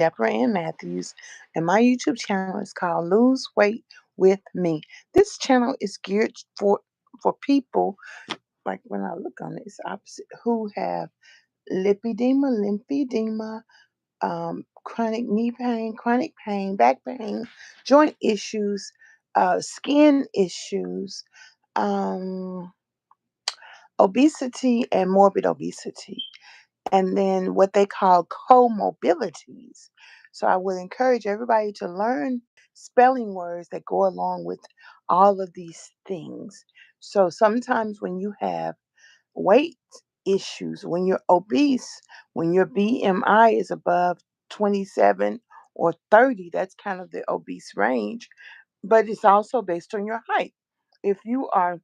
DebraAnnMatthews, and my YouTube channel is called Lose Weight with Me. This channel is geared for people, like when I look on it, it's opposite, who have lymphedema, chronic knee pain, chronic pain, back pain, joint issues, skin issues, um, obesity, and morbid obesity, and then what they call comorbidities. So I would encourage everybody to learn spelling words that go along with all of these things. So sometimes when you have weight issues, when you're obese, when your BMI is above 27 or 30, that's kind of the obese range, but it's also based on your height. If you are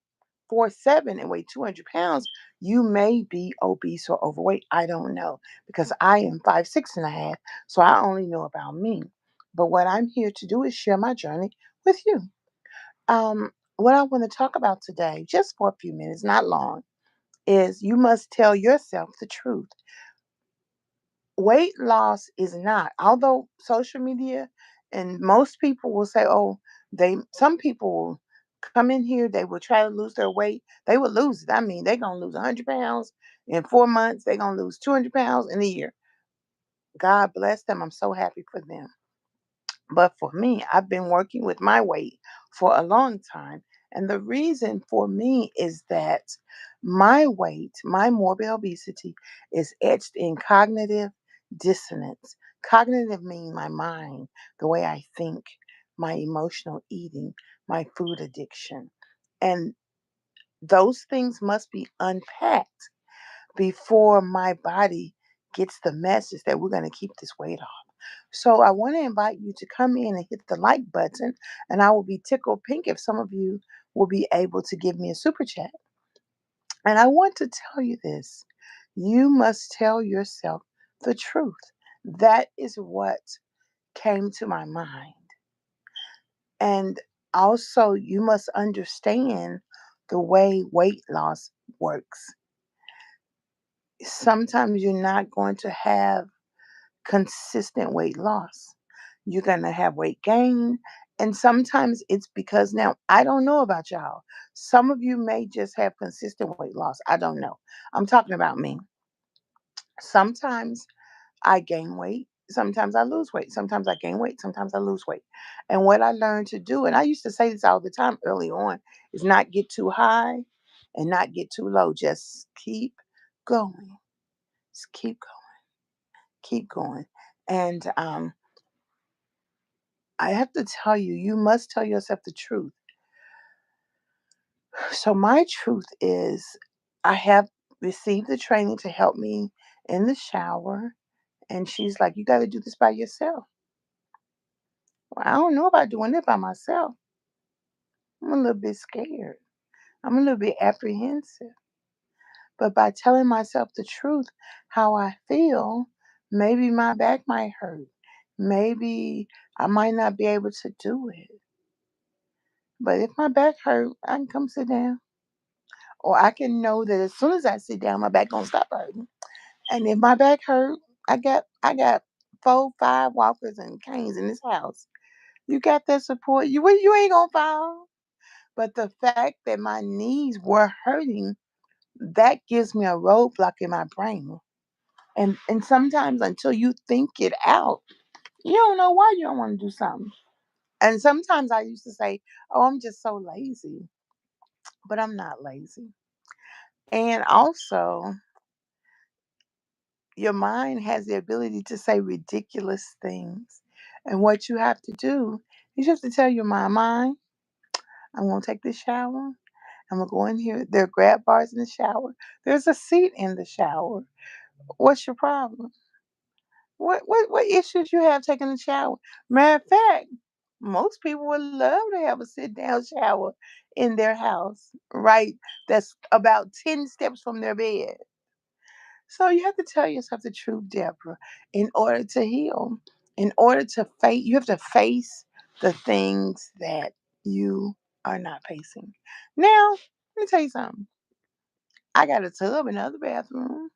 4'7" and weigh 200 pounds, you may be obese or overweight. I don't know because I am 5'6.5", so I only know about me. But what I'm here to do is share my journey with you. What I want to talk about today, just for a few minutes, not long, is you must tell yourself the truth. Weight loss is not, although social media and most people will say, oh, some people will come in here, they will try to lose their weight. They will lose it. I mean, they're going to lose 100 pounds in 4 months. They're going to lose 200 pounds in a year. God bless them. I'm so happy for them. But for me, I've been working with my weight for a long time. And the reason for me is that my weight, my morbid obesity, is etched in cognitive dissonance. Cognitive means my mind, the way I think, my emotional eating, my food addiction. And those things must be unpacked before my body gets the message that we're going to keep this weight off. So I want to invite you to come in and hit the like button, and I will be tickled pink if some of you will be able to give me a super chat. And I want to tell you this. You must tell yourself the truth. That is what came to my mind. And also, you must understand the way weight loss works. Sometimes you're not going to have consistent weight loss. You're going to have weight gain. And sometimes it's because, now, I don't know about y'all. Some of you may just have consistent weight loss. I don't know. I'm talking about me. Sometimes I gain weight. Sometimes I lose weight. Sometimes I gain weight. Sometimes I lose weight. And what I learned to do, and I used to say this all the time early on, is not get too high and not get too low. Just keep going. Just keep going. Keep going. And I have to tell you, you must tell yourself the truth. So my truth is I have received the training to help me in the shower. And she's like, you got to do this by yourself. Well, I don't know about doing it by myself. I'm a little bit scared. I'm a little bit apprehensive. But by telling myself the truth, how I feel, maybe my back might hurt. Maybe I might not be able to do it. But if my back hurt, I can come sit down. Or I can know that as soon as I sit down, my back gonna stop hurting. And if my back hurt, I got 4, 5 walkers and canes in this house. You got that support. You ain't gonna fall. But the fact that my knees were hurting, that gives me a roadblock in my brain. And sometimes until you think it out, you don't know why you don't want to do something. And sometimes I used to say, oh, I'm just so lazy. But I'm not lazy. And also, your mind has the ability to say ridiculous things. And what you have to do is you have to tell your mind, I'm going to take this shower. I'm going to go in here. There are grab bars in the shower. There's a seat in the shower. What's your problem? What issues you have taking a shower? Matter of fact, most people would love to have a sit down shower in their house, right? That's about 10 steps from their bed. So you have to tell yourself the truth, Deborah, in order to heal. In order to face, you have to face the things that you are not facing. Now, let me tell you something. I got a tub in the other bathroom.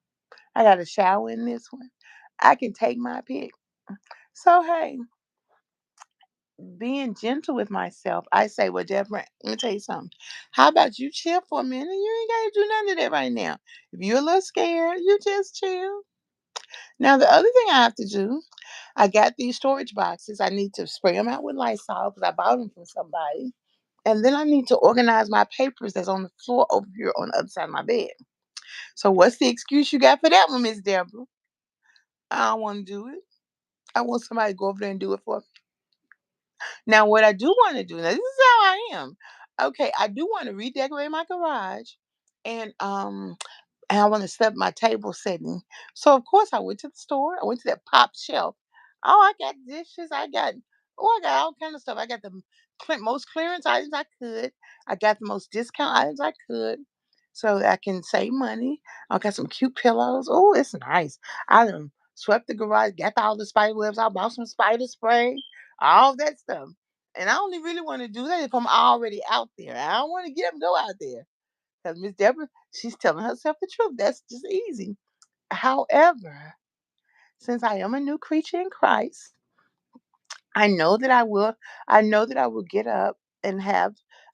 I got a shower in this one. I can take my pick. So hey, being gentle with myself, I say, well, Deborah, let me tell you something. How about you chill for a minute? You ain't gotta do none of that right now. If you're a little scared, you just chill. Now the other thing I have to do, I got these storage boxes. I need to spray them out with Lysol because I bought them from somebody. And then I need to organize my papers that's on the floor over here on the other side of my bed. So what's the excuse you got for that one, Miss Deborah? I don't want to do it. I want somebody to go over there and do it for me. Now, what I do want to do, now this is how I am. Okay, I do want to redecorate my garage, and I want to set up my table setting. So of course I went to the store. I went to that pop shelf. Oh, I got dishes. I got all kind of stuff. I got the most clearance items I could. I got the most discount items I could, so that I can save money. I got some cute pillows. Oh, it's nice. I done swept the garage, got all the spider webs. I bought some spider spray, all that stuff. And I only really want to do that if I'm already out there. I don't want to get up and go out there. Because Miss Deborah, she's telling herself the truth. That's just easy. However, since I am a new creature in Christ, I know that I will get up and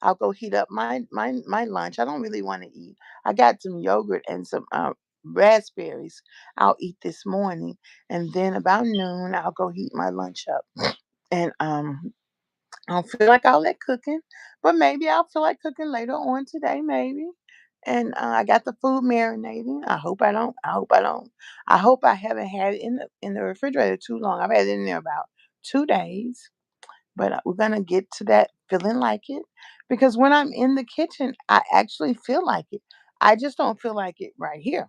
I'll go heat up my lunch. I don't really want to eat. I got some yogurt and some raspberries I'll eat this morning. And then about noon I'll go heat my lunch up. And I don't feel like all that cooking, but maybe I'll feel like cooking later on today, maybe. And I got the food marinating. I hope I don't. I hope I don't. I hope I haven't had it in the refrigerator too long. I've had it in there about 2 days, but we're gonna get to that feeling like it because when I'm in the kitchen, I actually feel like it. I just don't feel like it right here.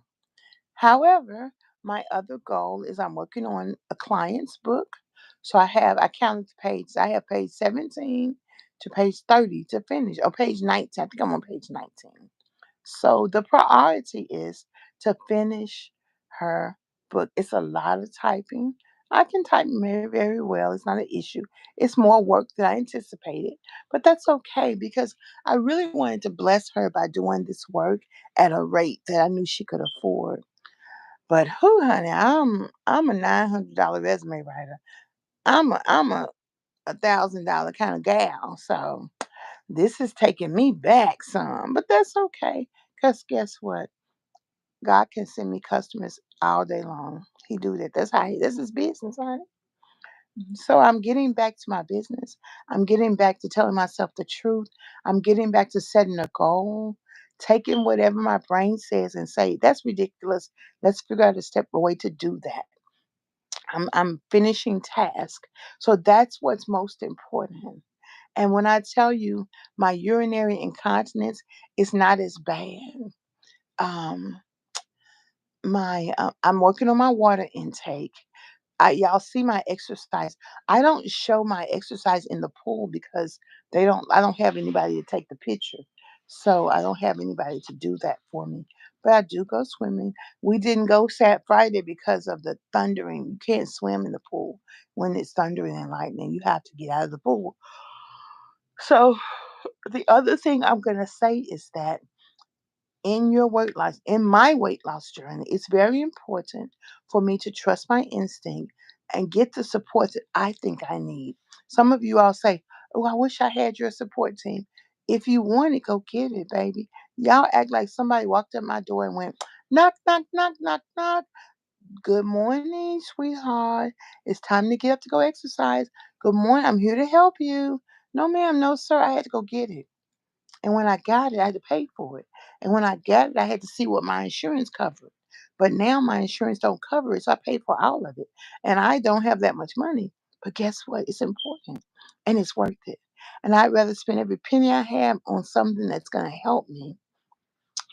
However, my other goal is I'm working on a client's book. So I counted the pages. I have page 17 to page 30 to finish, or page 19. I think I'm on page 19. So the priority is to finish her book. It's a lot of typing. I can type very, very well. It's not an issue. It's more work than I anticipated, but that's okay because I really wanted to bless her by doing this work at a rate that I knew she could afford. But who, honey, I'm a $900 resume writer. I'm a $1,000 kind of gal. So this is taking me back some, but that's okay. Cause guess what? God can send me customers all day long. He do that. That's his business, honey. So I'm getting back to my business. I'm getting back to telling myself the truth. I'm getting back to setting a goal, taking whatever my brain says and say, that's ridiculous. Let's figure out a step away to do that. I'm finishing task. So that's what's most important. And when I tell you my urinary incontinence is not as bad. Um, my I'm working on my water intake. Y'all see my exercise. I don't show my exercise in the pool because I don't have anybody to take the picture. So I don't have anybody to do that for me. But I do go swimming. We didn't go Sat Friday because of the thundering. You can't swim in the pool when it's thundering and lightning. You have to get out of the pool. So the other thing I'm gonna say is that in my weight loss journey, it's very important for me to trust my instinct and get the support that I think I need. Some of you all say, oh, I wish I had your support team. If you want it, go get it, baby. Y'all act like somebody walked up my door and went, knock, knock, knock, knock, knock. Good morning, sweetheart. It's time to get up to go exercise. Good morning. I'm here to help you. No, ma'am. No, sir. I had to go get it. And when I got it, I had to pay for it. And when I got it, I had to see what my insurance covered. But now my insurance don't cover it, so I paid for all of it. And I don't have that much money. But guess what? It's important and it's worth it. And I'd rather spend every penny I have on something that's going to help me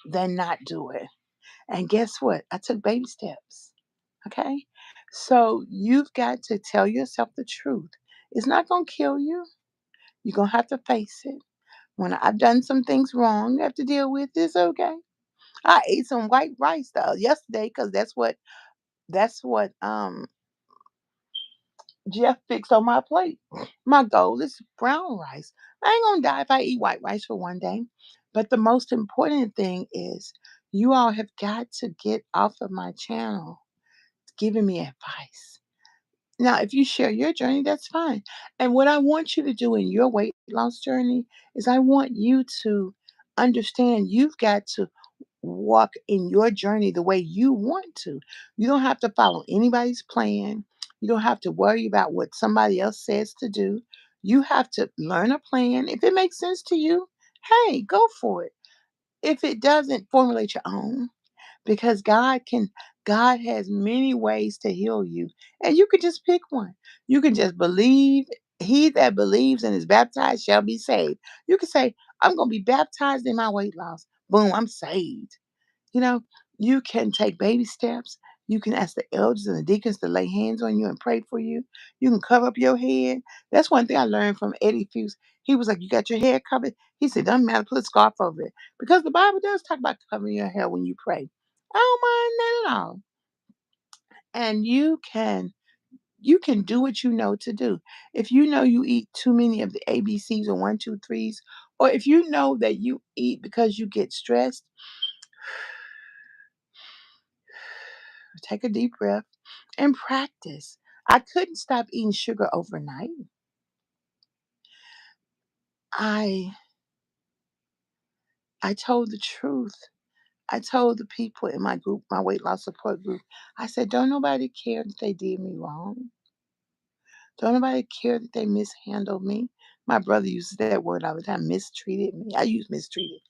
than not do it. And guess what? I took baby steps. Okay? So you've got to tell yourself the truth. It's not going to kill you. You're going to have to face it. When I've done some things wrong, I have to deal with this. Okay. I ate some white rice yesterday because that's what Jeff fixed on my plate. My goal is brown rice. I ain't gonna die if I eat white rice for one day. But the most important thing is you all have got to get off of my channel giving me advice. Now, if you share your journey, that's fine. And what I want you to do in your weight loss journey is I want you to understand you've got to walk in your journey the way you want to. You don't have to follow anybody's plan. You don't have to worry about what somebody else says to do. You have to learn a plan. If it makes sense to you, hey, go for it. If it doesn't, formulate your own because God has many ways to heal you and you can just pick one. You can just believe. He that believes and is baptized shall be saved. You can say, I'm going to be baptized in my weight loss. Boom, I'm saved. You know, you can take baby steps. You can ask the elders and the deacons to lay hands on you and pray for you. You can cover up your head. That's one thing I learned from Eddie Fuse. He was like, "You got your hair covered?" He said, "Doesn't matter, put a scarf over it." Because the Bible does talk about covering your hair when you pray. I don't mind that at all. And you can do what you know to do. If you know you eat too many of the ABCs or one, two, threes, or if you know that you eat because you get stressed, take a deep breath and practice. I couldn't stop eating sugar overnight. I I told the truth. I told the people in my group, my weight loss support group, I said, don't nobody care that they did me wrong. Don't nobody care that they mishandled me. My brother uses that word all the time, mistreated me. I use mistreated.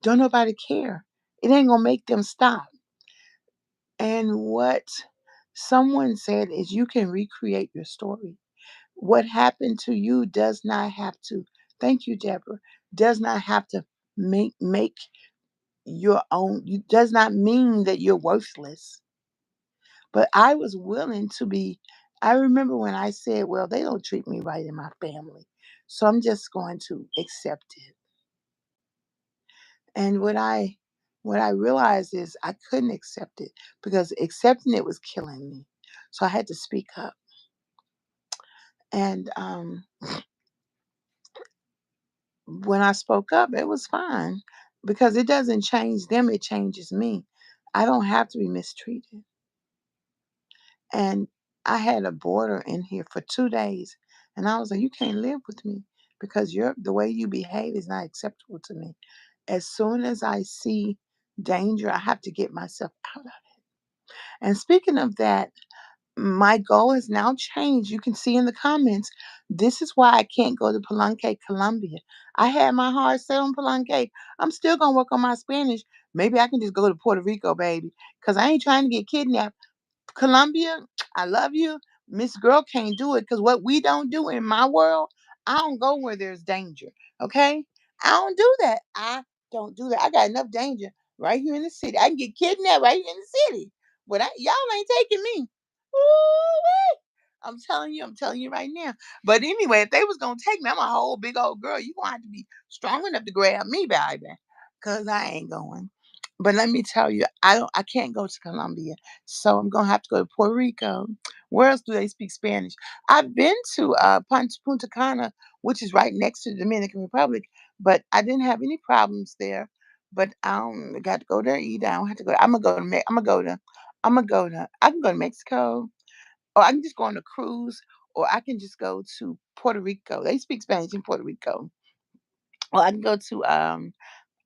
Don't nobody care. It ain't gonna make them stop. And what someone said is you can recreate your story. What happened to you does not have to, thank you, Deborah, does not have to make your own, you does not mean that you're worthless. But I was willing to be, I remember when I said, well, they don't treat me right in my family. So I'm just going to accept it. And what I realized is I couldn't accept it because accepting it was killing me. So I had to speak up. And when I spoke up, it was fine because it doesn't change them, it changes me. I don't have to be mistreated. And I had a boarder in here for 2 days, and I was like, "You can't live with me because the way you behave is not acceptable to me." As soon as I see danger, I have to get myself out of it. And speaking of that, my goal has now changed. You can see in the comments, this is why I can't go to Palenque, Colombia. I had my heart set on Palenque. I'm still gonna work on my Spanish. Maybe I can just go to Puerto Rico, baby, because I ain't trying to get kidnapped. Columbia, I love you. Miss Girl can't do it because what we don't do in my world, I don't go where there's danger. Okay? I don't do that. I don't do that. I got enough danger right here in the city. I can get kidnapped right here in the city. But y'all ain't taking me. Ooh-wee. I'm telling you right now. But anyway, if they was gonna take me, I'm a whole big old girl. You gonna have to be strong enough to grab me, baby. Cause I ain't going. But let me tell you, I can't go to Colombia. So I'm gonna have to go to Puerto Rico. Where else do they speak Spanish? I've been to Punta Cana, which is right next to the Dominican Republic, but I didn't have any problems there. But I got to go there either. I don't have to go. I'm gonna go to. I'm gonna go to. I'm gonna go to. I can go to Mexico, or I can just go on a cruise, or I can just go to Puerto Rico. They speak Spanish in Puerto Rico. Or I can go to. I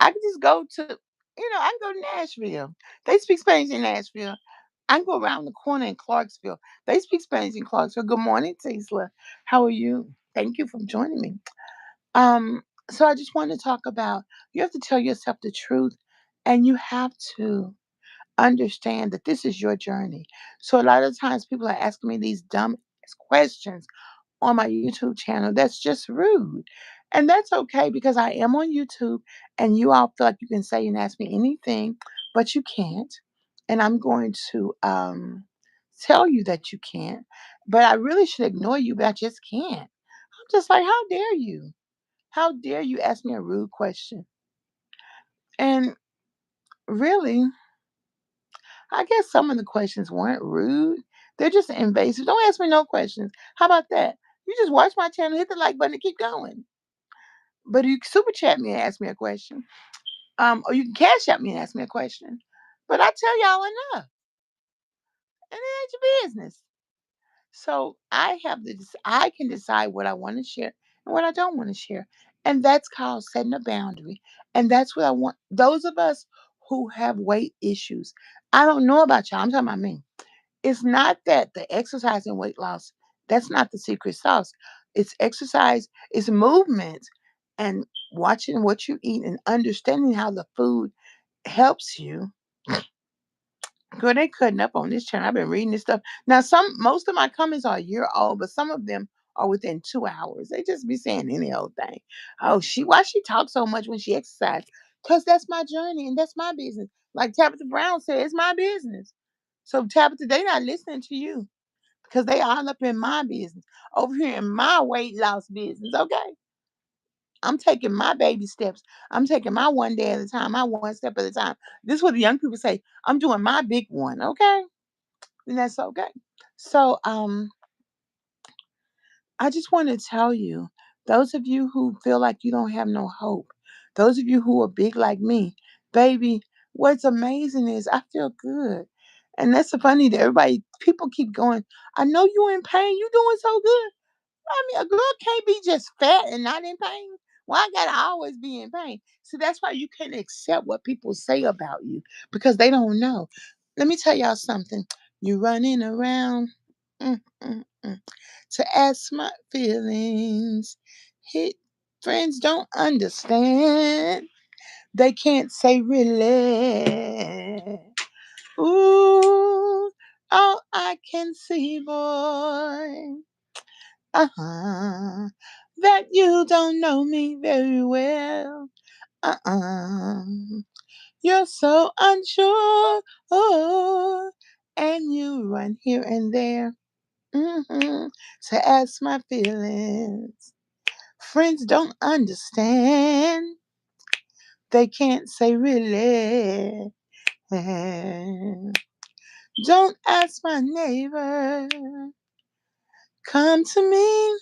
can just go to. I can go to Nashville. They speak Spanish in Nashville. I can go around the corner in Clarksville. They speak Spanish in Clarksville. Good morning, Tesla. How are you? Thank you for joining me. Um, so I just want to talk about you have to tell yourself the truth and you have to understand that this is your journey. So a lot of times people are asking me these dumb questions on my YouTube channel. That's just rude. And that's okay because I am on YouTube and you all feel like you can say and ask me anything, but you can't. And I'm going to tell you that you can't. But I really should ignore you, but I just can't. I'm just like, how dare you? How dare you ask me a rude question? And really, I guess some of the questions weren't rude. They're just invasive. Don't ask me no questions. How about that? You just watch my channel, hit the like button, and keep going. But you can super chat me and ask me a question. Or you can cash out me and ask me a question. But I tell y'all enough. And it ain't your business. So I can decide what I want to share and what I don't want to share. And that's called setting a boundary. And that's what I want those of us who have weight issues. I don't know about y'all. I'm talking about me. It's not that the exercise and weight loss, that's not the secret sauce. It's exercise, it's movement and watching what you eat and understanding how the food helps you. Girl, they cutting up on this channel. I've been reading this stuff. Now, most of my comments are a year old, but some of them are within 2 hours. They just be saying any old thing. Oh, why she talks so much when she exercises? Because that's my journey and that's my business. Like Tabitha Brown said, it's my business. So Tabitha, they not listening to you because they all up in my business. Over here in my weight loss business, okay? I'm taking my baby steps. I'm taking my one day at a time, my one step at a time. This is what the young people say. I'm doing my big one, okay? And that's okay. So I just want to tell you, those of you who feel like you don't have no hope, those of you who are big like me, baby, what's amazing is I feel good. And that's the funny that people keep going, I know you're in pain. You doing so good. I mean, a girl can't be just fat and not in pain. Why I gotta always be in pain? So that's why you can't accept what people say about you because they don't know. Let me tell y'all something. You running around mm, mm, mm, to ask my feelings. Hit friends don't understand. They can't say really. Ooh, all I can see, boy. Uh-huh. That you don't know me very well. Uh-uh. You're so unsure. Oh, and you run here and there to ask my feelings. Friends don't understand. They can't say really. Don't ask my neighbor. Come to me.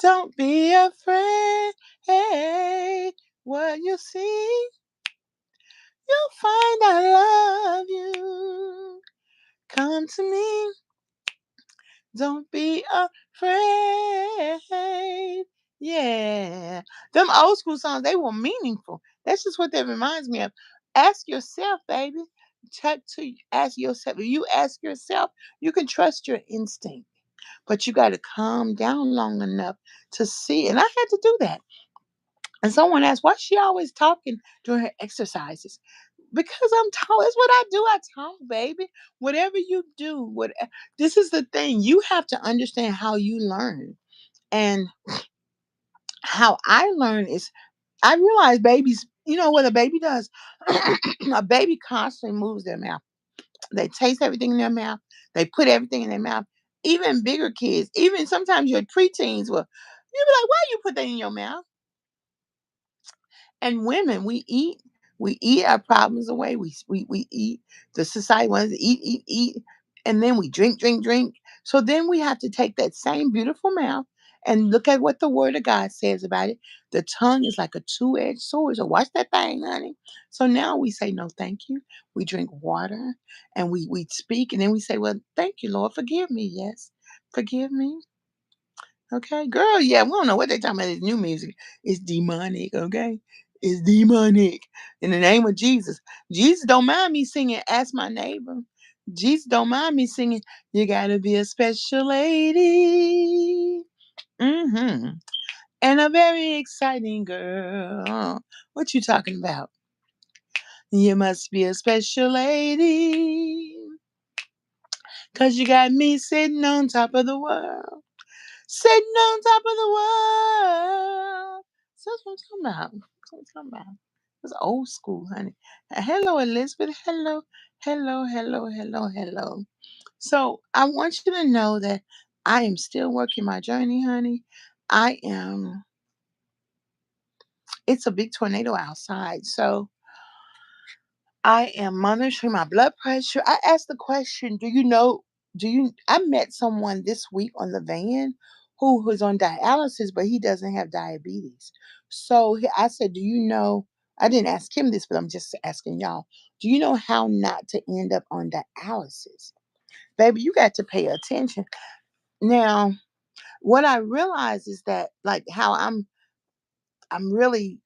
Don't be afraid. Hey, what you see, you'll find I love you. Come to me. Don't be afraid. Yeah. Them old school songs, they were meaningful. That's just what that reminds me of. Ask yourself, baby. Ask yourself. If you ask yourself, you can trust your instinct. But you got to calm down long enough to see. And I had to do that. And someone asked, why is she always talking during her exercises? Because I'm tall. It's what I do. I talk, baby. Whatever you do, this is the thing. You have to understand how you learn. And how I learn is I realize babies, you know what a baby does? A baby constantly moves their mouth. They taste everything in their mouth. They put everything in their mouth. Even bigger kids, even sometimes your preteens will, you'll be like, why you put that in your mouth? And women, we eat our problems away. We eat. The society wants to eat, and then we drink. So then we have to take that same beautiful mouth and look at what the Word of God says about it. The tongue is like a two-edged sword. So watch that thing, honey. So now we say no, thank you. We drink water, and we speak, and then we say, well, thank you, Lord, forgive me. Yes, forgive me. Okay, girl, yeah, we don't know what they talking about. This new music. It's demonic, okay? It's demonic. In the name of Jesus. Jesus don't mind me singing, Ask My Neighbor. Jesus don't mind me singing, You Gotta Be a Special Lady. Mm-hmm. And a very exciting girl. What you talking about? You must be a special lady. 'Cause you got me sitting on top of the world. Sitting on top of the world. So that's what I'm talking about. That's what I'm talking about. It's old school, honey. Hello, Elizabeth. Hello. So I want you to know that I am still working my journey, honey. I am, it's a big tornado outside. So I am monitoring my blood pressure. I asked the question, I met someone this week on the van who was on dialysis, but he doesn't have diabetes. So I said, do you know, I didn't ask him this, but I'm just asking y'all, do you know how not to end up on dialysis? baby, you got to pay attention. Now, what I realize is that, like, how I'm really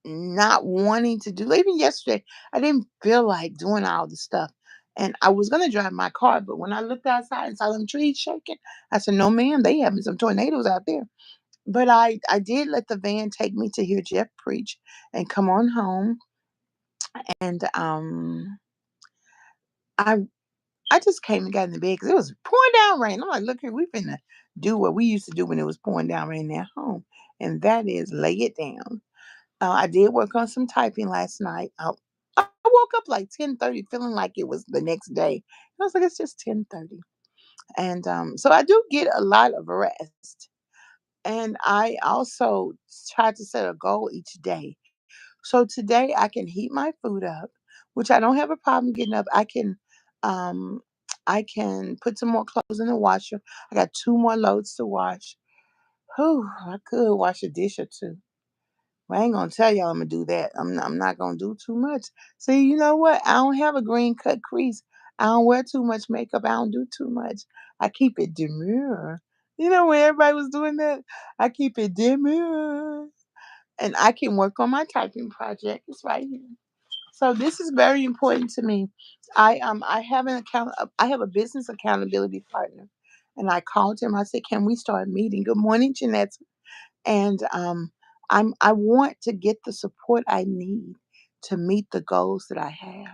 not wanting to do. Even yesterday, I didn't feel like doing all the stuff. And I was gonna drive my car, but when I looked outside and saw them trees shaking, I said, "No, ma'am, they having some tornadoes out there." But I did let the van take me to hear Jeff preach and come on home. And I I just came and got in the bed because it was pouring down rain. I'm like, look here, we finna do what we used to do when it was pouring down rain at home, and that is lay it down. I did work on some typing last night. I woke up like 10:30, feeling like it was the next day. I was like, it's just 10:30, and so I do get a lot of rest. And I also try to set a goal each day. So today I can heat my food up, which I don't have a problem getting up. Um, I can put some more clothes in the washer. I got two more loads to wash. Whew, I could wash a dish or two. Well, I ain't gonna tell y'all I'm gonna do that. I'm not gonna do too much. See, you know what? I don't have a green cut crease. I don't wear too much makeup. I don't do too much. I keep it demure. You know when everybody was doing that? I keep it demure. And I can work on my typing project. It's right here. So this is very important to me. I have I have a business accountability partner. And I called him. I said, "Can we start meeting?" Good morning, Jeanette. And I want to get the support I need to meet the goals that I have.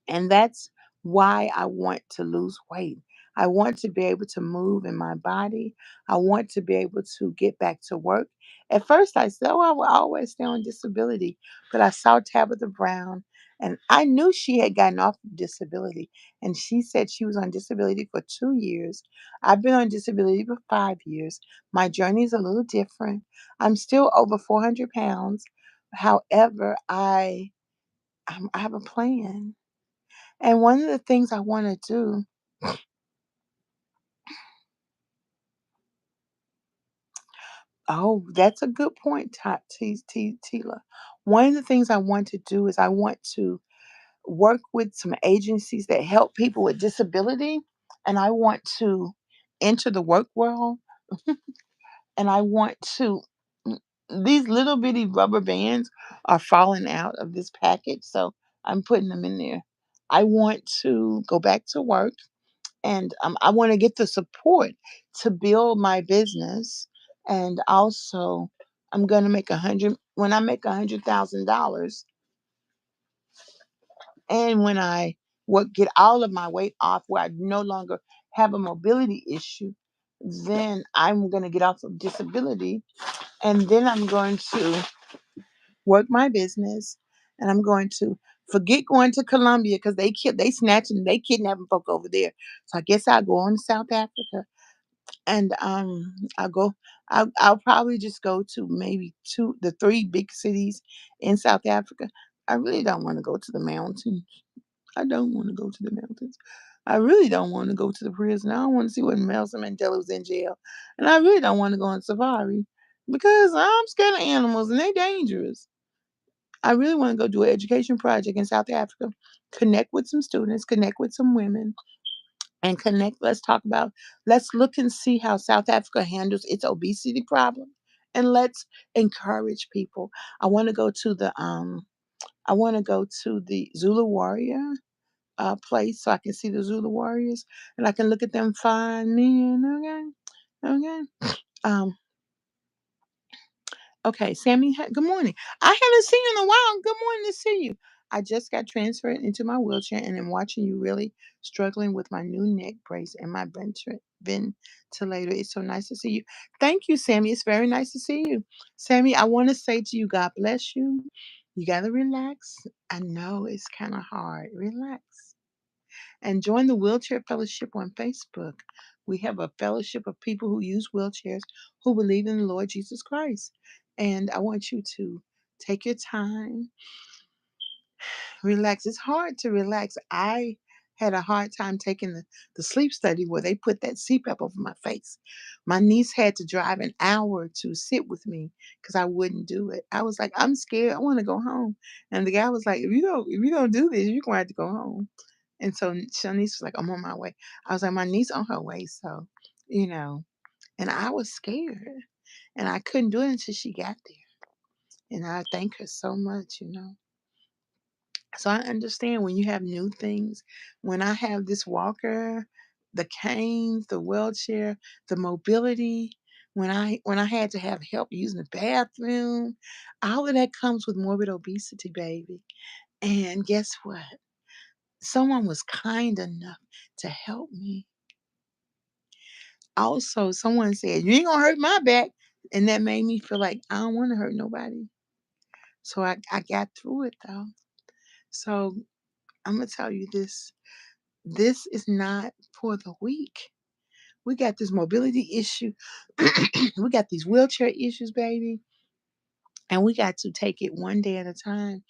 And that's why I want to lose weight. I want to be able to move in my body. I want to be able to get back to work. At first, I said, "Oh, I will always stay on disability." But I saw Tabitha Brown, and I knew she had gotten off of disability. And she said she was on disability for 2 years. I've been on disability for 5 years. My journey is a little different. I'm still over 400 pounds. However, I have a plan. And one of the things I want to do, oh, that's a good point, Tila. One of the things I want to do is I want to work with some agencies that help people with disability, and I want to enter the work world, and I want to. These little bitty rubber bands are falling out of this package, so I'm putting them in there. I want to go back to work. And I want to get the support to build my business. And also, I'm going to make 100 when I make $100,000, and when I get all of my weight off, where I no longer have a mobility issue, then I'm going to get off of disability, and then I'm going to work my business, and I'm going to forget going to Colombia because they snatching, they kidnapping folk over there. So I guess I'll go on to South Africa. And I'll go. I'll probably just go to maybe the three big cities in South Africa. I really don't want to go to the mountains. I don't want to go to the mountains. I really don't want to go to the prison. I don't want to see when Nelson Mandela was in jail, and I really don't want to go on safari because I'm scared of animals and they're dangerous. I really want to go do an education project in South Africa, connect with some students, connect with some women, and connect. Let's look and see how South Africa handles its obesity problem. And let's encourage people. I want to go to the Zulu warrior place so I can see the Zulu warriors and I can look at them fine men. Okay. Okay. Um, Okay, Sammy, good morning. I haven't seen you in a while. Good morning to see you. I just got transferred into my wheelchair and am watching you really struggling with my new neck brace and my ventilator. It's so nice to see you. Thank you, Sammy. It's very nice to see you. Sammy, I want to say to you, God bless you. You got to relax. I know it's kind of hard. Relax and join the Wheelchair Fellowship on Facebook. We have a fellowship of people who use wheelchairs who believe in the Lord Jesus Christ. And I want you to take your time, relax. It's hard to relax. I had a hard time taking the sleep study where they put that CPAP over my face. My niece had to drive an hour to sit with me because I wouldn't do it. I was like, I'm scared. I want to go home. And the guy was like, if you don't do this, you're going to have to go home. And so Shanice was like, I'm on my way. I was like, my niece on her way. So, you know, and I was scared and I couldn't do it until she got there. And I thank her so much. So I understand when you have new things. When I have this walker, the canes, the wheelchair, the mobility, when I had to have help using the bathroom, all of that comes with morbid obesity, baby. And guess what? Someone was kind enough to help me. Also, someone said, "You ain't gonna hurt my back." And that made me feel like I don't want to hurt nobody. So I got through it though. So I'm gonna tell you this. This is not for the weak. We got this mobility issue. We got these wheelchair issues, baby. And we got to take it one day at a time.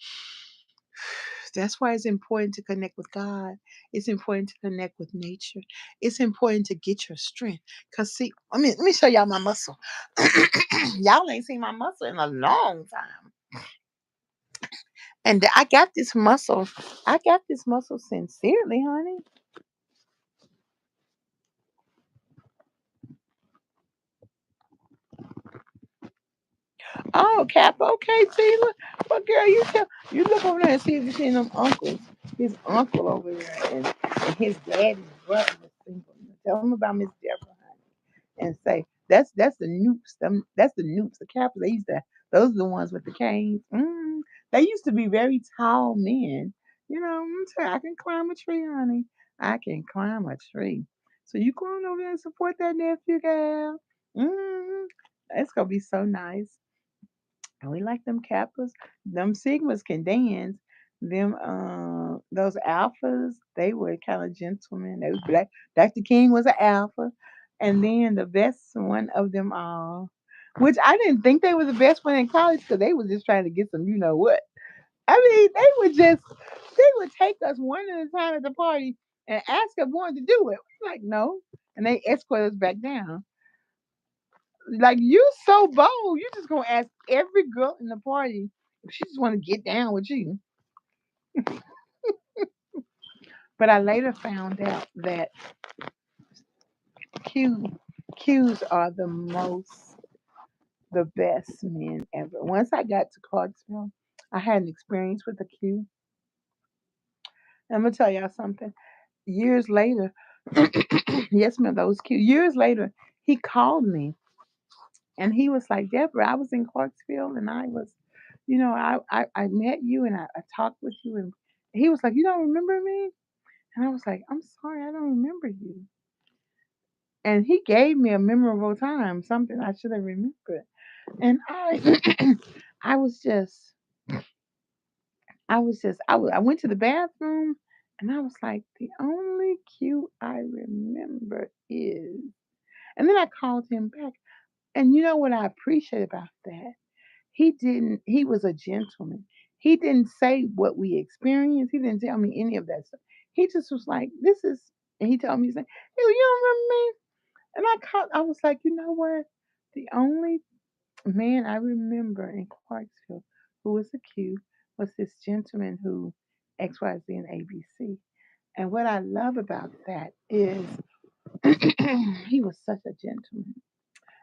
That's why it's important to connect with God. It's important to connect with nature. It's important to get your strength. Cause see, let me show y'all my muscle. Y'all ain't seen my muscle in a long time. And I got this muscle. I got this muscle sincerely, honey. Oh, Cap. Okay, see, look. Well, girl, you look over there and see if you see them uncles. His uncle over there and his daddy's brother was single. Tell him about Miss Deborah, and say that's the Noops. That's the Noops. The Kappas. Those are the ones with the canes. They used to be very tall men. I'm saying I can climb a tree, honey. I can climb a tree. So you go on over there and support that nephew, gal. Mm, it's gonna be so nice. And we like them Kappas. Them Sigmas can dance. Them those alphas, they were kind of gentlemen. They was black. Dr. King was an alpha. And then the best one of them all, which I didn't think they were the best one in college because they was just trying to get some you know what. I mean, they would take us one at a time at the party and ask if we wanted to do it. We're like, no. And they escort us back down. Like you so bold, you just gonna ask every girl in the party if she just want to get down with you. But I later found out that Q Qs are the best men ever. Once I got to Clarksville, I had an experience with a Q. I'm gonna tell y'all something. Years later, yes, ma'am, those Q. Years later, he called me and he was like, Deborah, I was in Clarksville and I was, I met you and I talked with you and he was like, you don't remember me? And I was like, I'm sorry, I don't remember you. And he gave me a memorable time, something I should have remembered. And I was just, I went to the bathroom and I was like, the only cue I remember is, and then I called him back. And you know what I appreciate about that? He was a gentleman. He didn't say what we experienced. He didn't tell me any of that stuff. He just was like, this is, and he told me, he's like, hey, you don't remember me? And I was like, you know what? The only man I remember in Clarksville who was a Q was this gentleman who XYZ and ABC. And what I love about that is he was such a gentleman.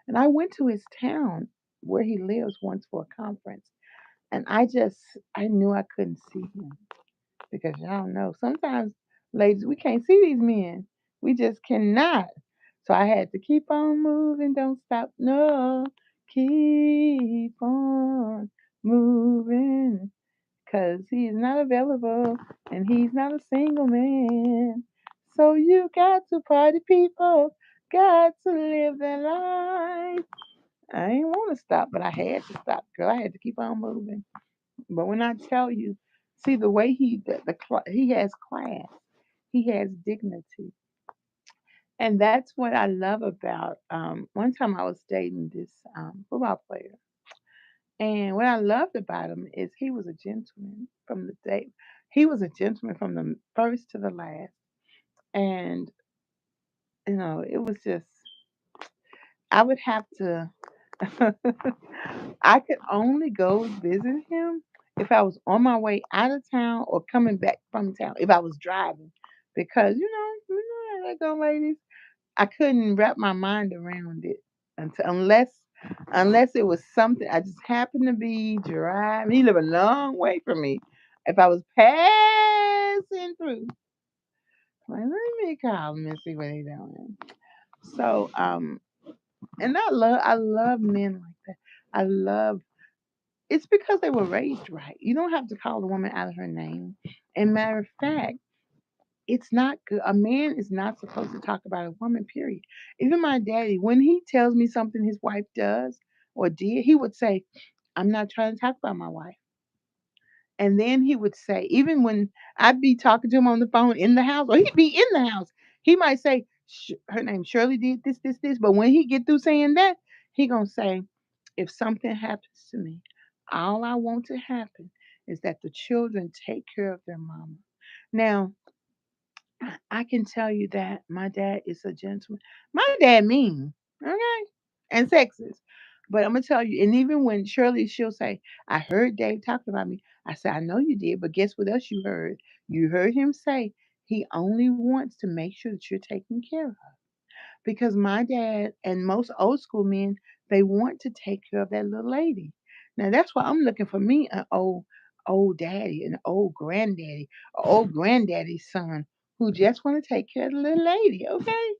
And I went to his town where he lives once for a conference. And I knew I couldn't see him because y'all know sometimes, ladies, we can't see these men. We just cannot. So I had to keep on moving, don't stop. No, keep on moving because he is not available and he's not a single man. So you got to party people, got to live their life. I ain't want to stop, but I had to stop, girl. I had to keep on moving. But when I tell you, see the way he has class, he has dignity, and that's what I love about. One time I was dating this football player, and what I loved about him is he was a gentleman from the day. He was a gentleman from the first to the last, and it was just I would have to. I could only go visit him if I was on my way out of town or coming back from town. If I was driving, because you know how that go, ladies. I couldn't wrap my mind around it unless it was something I just happened to be driving. He lived a long way from me. If I was passing through, like, let me call him and see what he doing. So, and I love men like that. I love it's because they were raised right. You don't have to call a woman out of her name. And matter of fact, it's not good. A man is not supposed to talk about a woman, period. Even my daddy, when he tells me something his wife does or did, he would say, I'm not trying to talk about my wife. And then he would say, even when I'd be talking to him on the phone in the house, or he'd be in the house, he might say, her name Shirley did this, this, this. But when he get through saying that, he gonna say, if something happens to me, all I want to happen is that the children take care of their mama. Now, I can tell you that my dad is a gentleman. My dad mean, okay, and sexist. But I'm gonna tell you, and even when Shirley, she'll say, "I heard Dave talking about me." I said, "I know you did, but guess what else you heard? You heard him say he only wants to make sure that you're taken care of." Because my dad and most old school men, they want to take care of that little lady. Now that's why I'm looking for me an old daddy, an old granddaddy, an old granddaddy's son who just want to take care of the little lady, okay?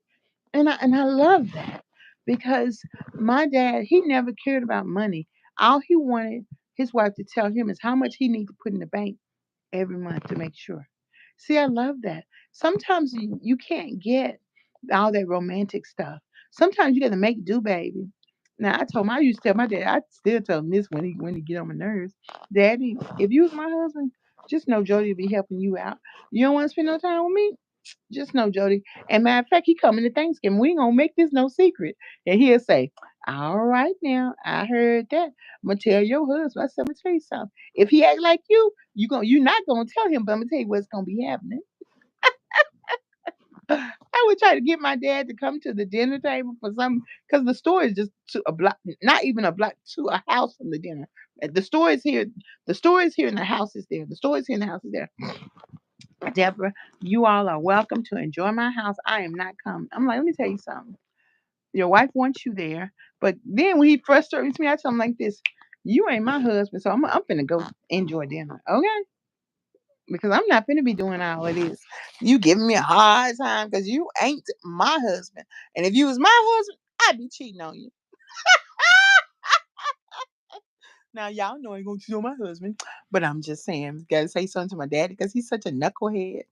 And I love that because my dad, he never cared about money. All he wanted his wife to tell him is how much he need to put in the bank every month to make sure. See, I love that. Sometimes you can't get all that romantic stuff. Sometimes you got to make do, baby. Now I used to tell my dad, I still tell him this when he get on my nerves. Daddy, if you was my husband, just know Jody will be helping you out. You don't want to spend no time with me? Just know Jody. And matter of fact, he coming to Thanksgiving. We ain't gonna make this no secret. And he'll say, all right now, I heard that. I'm gonna tell your husband. I said, I'm gonna tell you something. If he act like you're not gonna tell him, but I'm gonna tell you what's gonna be happening. I would try to get my dad to come to the dinner table for some because the store is just to a block, not even a block to a house from the dinner. The store is here. The store is here, and the house is there. The store is here, and the house is there. Deborah, you all are welcome to enjoy my house. I am not coming. I'm like, let me tell you something. Your wife wants you there, but then when he frustrates me, I tell him like this: "You ain't my husband, so I'm finna go enjoy dinner, okay? Because I'm not finna be doing all of this. You giving me a hard time because you ain't my husband, and if you was my husband, I'd be cheating on you." Now y'all know I ain't gonna cheat on my husband, but I'm just saying, gotta say something to my daddy because he's such a knucklehead.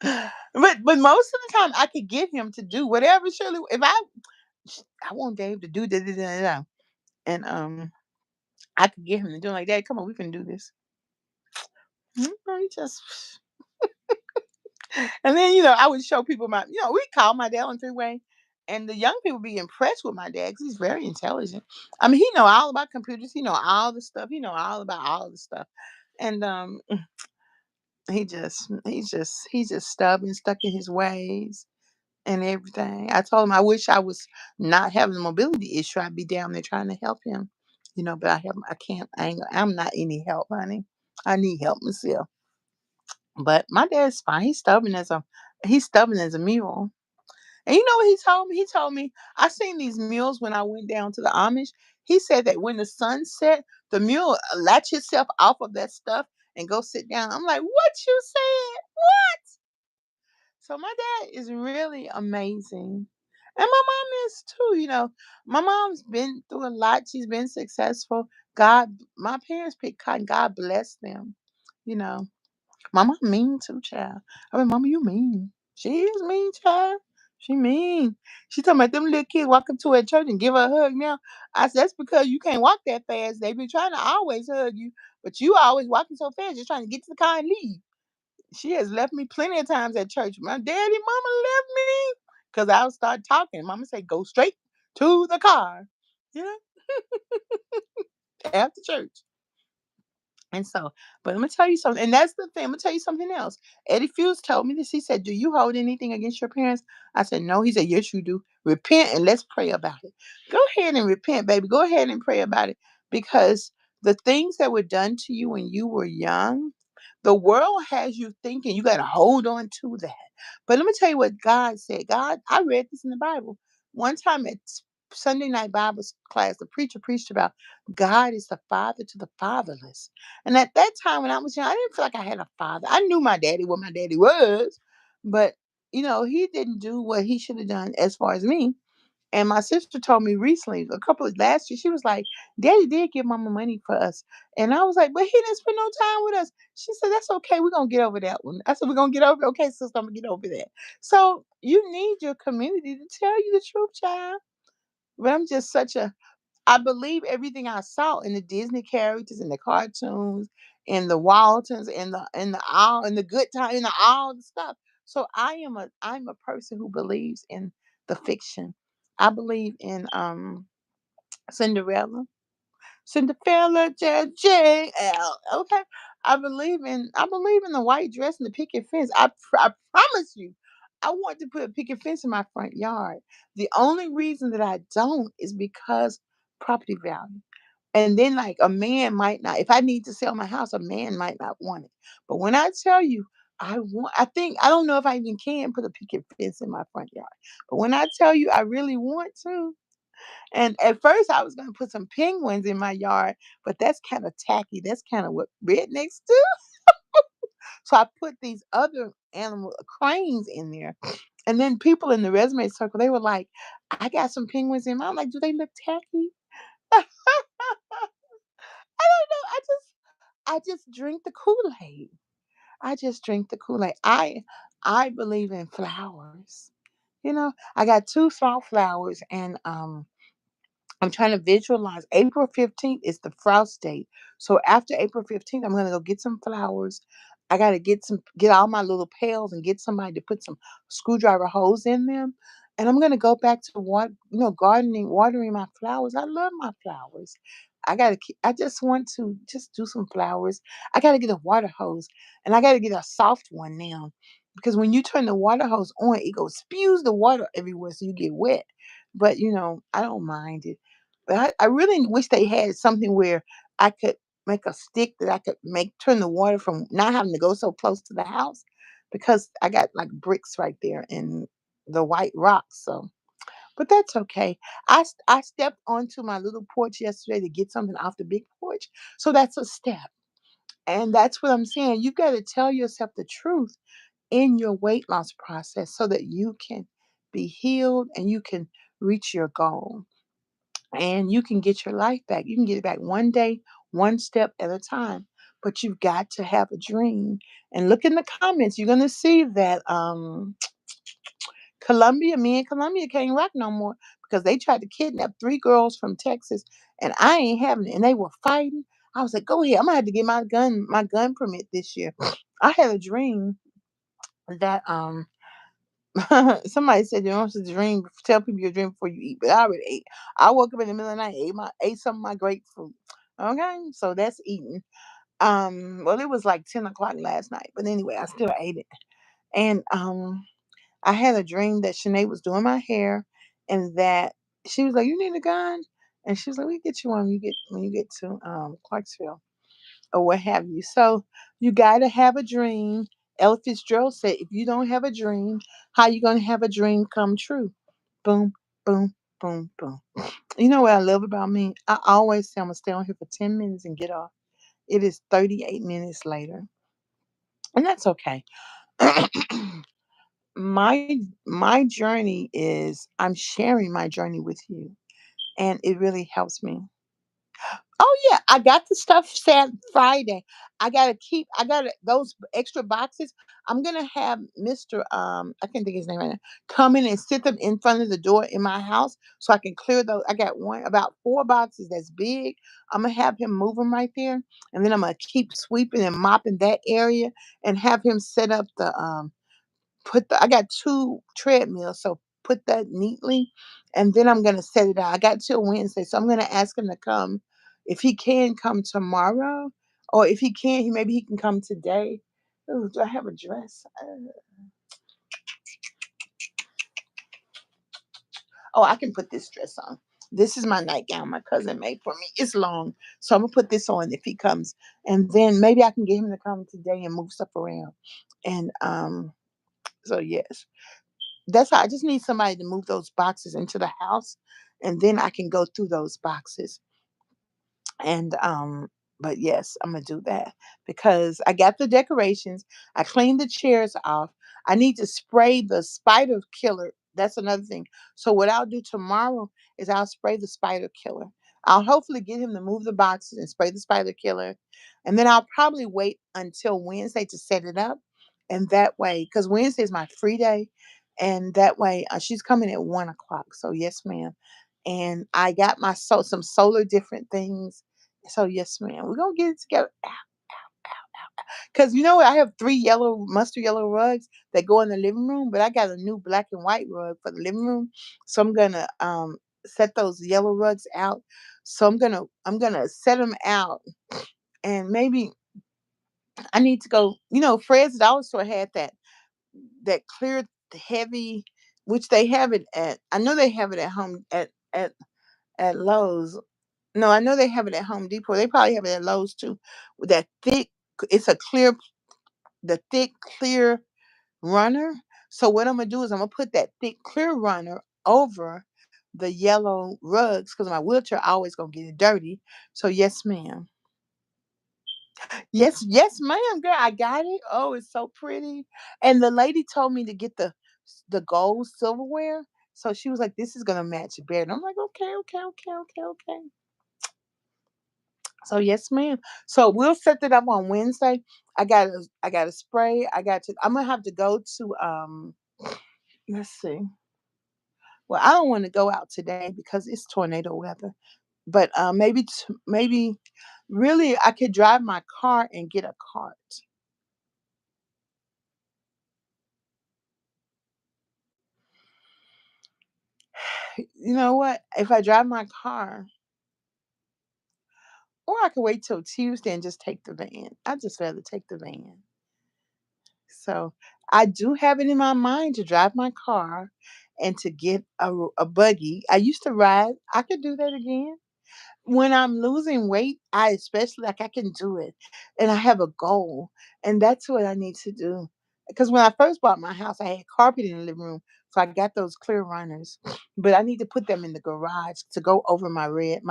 But most of the time, I could get him to do whatever Shirley. If I want Dave to do da da da da, and I could get him to do it like that. Come on, we can do this. He just and then I would show people we call my dad on three-way, and the young people be impressed with my dad because he's very intelligent. I mean, he know all about computers. He know all the stuff. He know all about all the stuff, and he's just stubborn, stuck in his ways and everything. I told him I wish I was not having a mobility issue. I'd be down there trying to help him, but I can't. I'm not any help, honey. I need help myself. But my dad's fine. He's stubborn as a mule. And you know what he told me? He told me I seen these mules when I went down to the Amish. He said that when the sun set, the mule latch itself off of that stuff and go sit down. I'm like, what you said? So my dad is really amazing. And my mom is too, My mom's been through a lot. She's been successful. My parents picked cotton. God bless them. You know. My mom mean too, child. I mean, Mama, you mean. She is mean, child. She mean. She talking about them little kids walking to her church and give her a hug now. I said, that's because you can't walk that fast. They be trying to always hug you, but you always walking so fast, just trying to get to the car and leave. She has left me plenty of times at church. My daddy, mama left me because I'll start talking. Mama say, go straight to the car, you know, after church. And so, but I'm gonna tell you something, and that's the thing. I'm gonna tell you something else. Eddie Fuse told me this. He said, "Do you hold anything against your parents?" I said, "No." He said, "Yes, you do. Repent and let's pray about it. Go ahead and repent, baby. Go ahead and pray about it because the things that were done to you when you were young, The world has you thinking you got to hold on to that. But let me tell you what God said. God, I read this in the Bible. One time at Sunday night Bible class, the preacher preached about God is the father to the fatherless. And at that time when I was young, I didn't feel like I had a father. I knew my daddy, what my daddy was, but he didn't do what he should have done as far as me. And my sister told me recently, a couple of last year, she was like, Daddy did give mama money for us. And I was like, but he didn't spend no time with us. She said, that's okay. We're going to get over that one. I said, we're going to get over it. Okay, sister, I'm going to get over that. So you need your community to tell you the truth, child. But I'm just I believe everything I saw in the Disney characters, in the cartoons, in the Waltons, in the good time, in the all the stuff. So I'm a person who believes in the fiction. I believe in Cinderella. Cinderella JL. Okay. I believe in the white dress and the picket fence. I promise you, I want to put a picket fence in my front yard. The only reason that I don't is because property value. And then like a man might not, if I need to sell my house, a man might not want it. But when I tell you I don't know if I even can put a picket fence in my front yard. But when I tell you I really want to, and at first I was gonna put some penguins in my yard, but that's kind of tacky. That's kind of what rednecks do. So I put these other animal cranes in there. And then people in the resume circle, they were like, I got some penguins in mine. I'm like, do they look tacky? I don't know. I just drink the Kool-Aid. I just drink the Kool-Aid. I believe in flowers. I got two small flowers and I'm trying to visualize. April 15th is the frost date. So after April 15th, I'm gonna go get some flowers. I gotta get all my little pails and get somebody to put some screwdriver holes in them. And I'm gonna go back to gardening, watering my flowers. I love my flowers. I just want to just do some flowers. I gotta get a water hose and I gotta get a soft one now. Because when you turn the water hose on, it goes spews the water everywhere so you get wet. But I don't mind it. But I really wish they had something where I could make a stick that I could turn the water from not having to go so close to the house because I got like bricks right there and the white rocks. So, but that's okay. I stepped onto my little porch yesterday to get something off the big porch. So that's a step. And that's what I'm saying. You got to tell yourself the truth in your weight loss process so that you can be healed and you can reach your goal and you can get your life back. You can get it back one day, one step at a time. But you've got to have a dream. And look in the comments. You're gonna see that me and Columbia can't rock no more because they tried to kidnap three girls from Texas, and I ain't having it. And they were fighting. I was like, "Go ahead. I'm gonna have to get my gun permit this year." I had a dream that somebody said you don't supposed to dream. Tell people your dream before you eat, but I already ate. I woke up in the middle of the night, ate some of my grapefruit. Okay, so that's eating. Well, it was like 10 o'clock last night, but anyway, I still ate it. And I had a dream that Sinead was doing my hair, and that she was like, "You need a gun," and she was like, "We get you one when you get to Clarksville." Or what have you. So you got to have a dream. Ella Fitzgerald said, if you don't have a dream, how you going to have a dream come true? Boom, boom, boom, boom. You know what I love about me? I always say I'm going to stay on here for 10 minutes and get off. It is 38 minutes later. And that's okay. my journey is I'm sharing my journey with you. And it really helps me. Oh yeah, I got the stuff set Friday. I gotta those extra boxes. I'm gonna have Mr. I can't think of his name right now, come in and sit them in front of the door in my house so I can clear those. I got about four boxes that's big. I'm gonna have him move them right there, and then I'm gonna keep sweeping and mopping that area and have him set up the I got two treadmills, so put that neatly, and then I'm gonna set it out. I got till Wednesday, so I'm gonna ask him to come. If he can come tomorrow, or if he can't, maybe he can come today. Ooh, do I have a dress? Oh, I can put this dress on. This is my nightgown my cousin made for me. It's long. So I'm gonna put this on if he comes. And then maybe I can get him to come today and move stuff around. And so yes. That's how I just need somebody to move those boxes into the house and then I can go through those boxes. And but yes, I'm gonna do that because I got the decorations. I cleaned the chairs off. I need to spray the spider killer. That's another thing. So what I'll do tomorrow is I'll spray the spider killer. I'll hopefully get him to move the boxes and spray the spider killer. And then I'll probably wait until Wednesday to set it up. And that way, because Wednesday is my free day. And that way, she's coming at 1 o'clock. So yes, ma'am. And I got my some solar different things. So yes, ma'am, we're gonna get it together. Cause you know what? I have 3 mustard yellow rugs that go in the living room, but I got a new black and white rug for the living room. So I'm gonna set those yellow rugs out. So I'm gonna set them out, and maybe I need to go. Fred's dollar store had that clear heavy, which they have it at. I know they have it at home at Lowe's. No, I know they have it at Home Depot. They probably have it at Lowe's too. With that thick, it's the thick clear runner. So what I'm gonna do is I'm gonna put that thick clear runner over the yellow rugs because my wheelchair always gonna get it dirty. So yes, ma'am. Yes, yes, ma'am, girl. I got it. Oh, it's so pretty. And the lady told me to get the gold silverware. So she was like, "This is gonna match it better." And I'm like, "Okay, okay, okay, okay, okay." So yes, ma'am. So we'll set that up on Wednesday. I got a spray. I'm gonna have to go to let's see. Well, I don't want to go out today because it's tornado weather. But maybe really I could drive my car and get a cart. You know what? If I drive my car, or I could wait till Tuesday and just take the van. I'd just rather take the van. So I do have it in my mind to drive my car and to get a buggy. I used to ride. I could do that again. When I'm losing weight, I especially like I can do it. And I have a goal. And that's what I need to do. Because when I first bought my house, I had carpet in the living room. So I got those clear runners. But I need to put them in the garage to go over my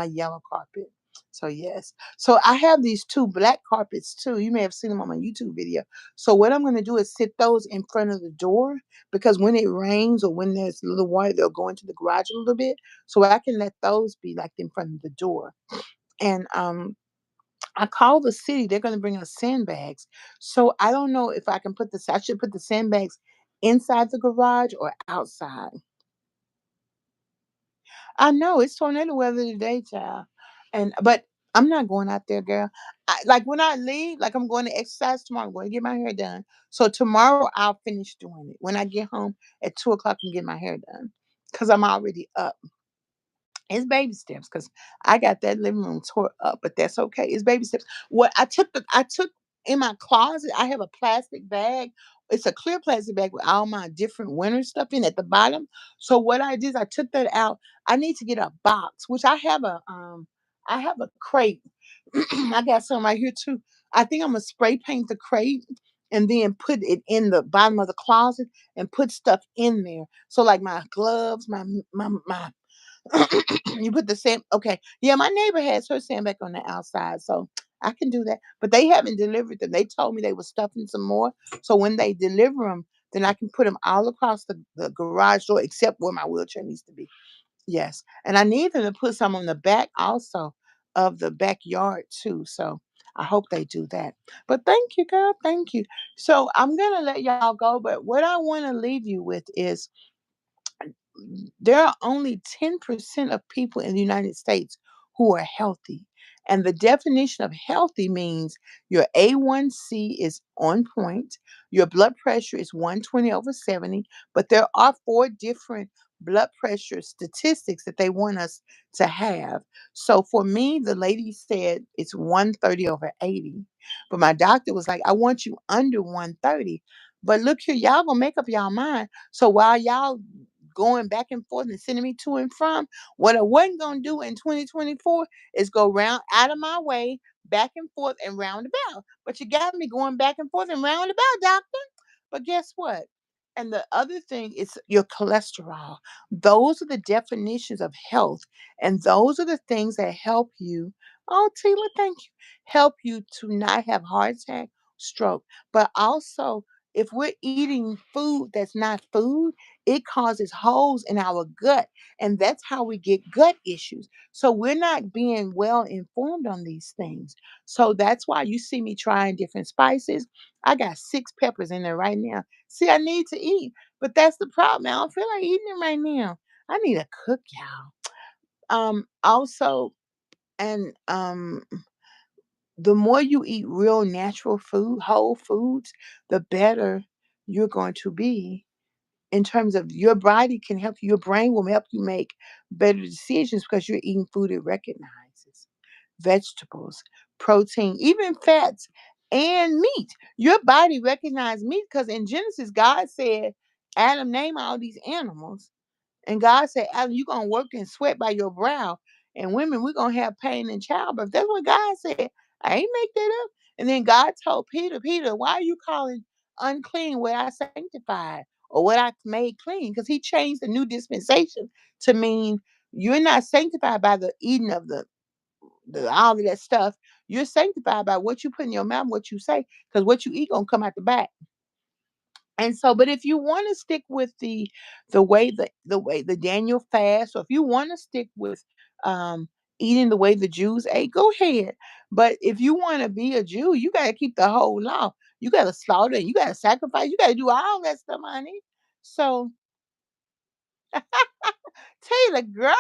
yellow carpet. So yes. So I have these 2 black carpets too. You may have seen them on my YouTube video. So what I'm gonna do is sit those in front of the door because when it rains or when there's a little water, they'll go into the garage a little bit. So I can let those be like in front of the door. And I called the city. They're going to bring us sandbags. So I don't know if I should put the sandbags inside the garage or outside. I know it's tornado weather today, child. But I'm not going out there, girl. Like when I leave, like I'm going to exercise tomorrow. I'm going to get my hair done. So tomorrow I'll finish doing it. When I get home at 2 o'clock and get my hair done, because I'm already up. It's baby steps because I got that living room tore up, but that's okay. It's baby steps. What I took in my closet, I have a plastic bag. It's a clear plastic bag with all my different winter stuff in at the bottom. So what I did is I took that out. I need to get a box, which I have a crate. I got some right here too. I think I'm gonna spray paint the crate and then put it in the bottom of the closet and put stuff in there. So like my gloves, my you put the sand. Okay, yeah, my neighbor has her sandbag on the outside, so I can do that. But they haven't delivered them. They told me they were stuffing some more. So when they deliver them, then I can put them all across the garage door, except where my wheelchair needs to be. Yes, and I need them to put some on the back also of the backyard too. So I hope they do that. But thank you, girl. Thank you. So I'm gonna let y'all go. But what I want to leave you with is there are only 10% of people in the United States who are healthy. And the definition of healthy means your A1C is on point, your blood pressure is 120 over 70, but there are 4 different blood pressure statistics that they want us to have. So for me, the lady said it's 130 over 80. But my doctor was like, I want you under 130. But look here, y'all gonna make up y'all mind. So while y'all going back and forth and sending me to and from. What I wasn't gonna do in 2024 is go round out of my way, back and forth and roundabout. But you got me going back and forth and roundabout, doctor. But guess what? And the other thing is your cholesterol. Those are the definitions of health. And those are the things that help you. Oh, Tila, thank you. Help you to not have heart attack, stroke. But also, if we're eating food that's not food, it causes holes in our gut. And that's how we get gut issues. So we're not being well informed on these things. So that's why you see me trying different spices. I got 6 peppers in there right now. See, I need to eat, but that's the problem. I don't feel like eating them right now. I need to cook, y'all. Also, and the more you eat real natural food, whole foods, the better you're going to be in terms of your body can help you, your brain will help you make better decisions because you're eating food it recognizes. Vegetables, protein, even fats and meat. Your body recognizes meat because in Genesis, God said, Adam, name all these animals. And God said, Adam, you're going to work and sweat by your brow. And women, we're going to have pain in childbirth. That's what God said. I ain't make that up. And then God told Peter, Peter, why are you calling unclean what I sanctified or what I made clean? Because he changed the new dispensation to mean you're not sanctified by the eating of the all of that stuff. You're sanctified by what you put in your mouth, what you say, because what you eat gonna come out the back. And so, but if you want to stick with the way the Daniel fast, or if you want to stick with um eating the way the Jews ate, go ahead. But if you want to be a Jew, you gotta keep the whole law. You gotta slaughter, you gotta sacrifice, you gotta do all that stuff, honey. So Taylor, girl,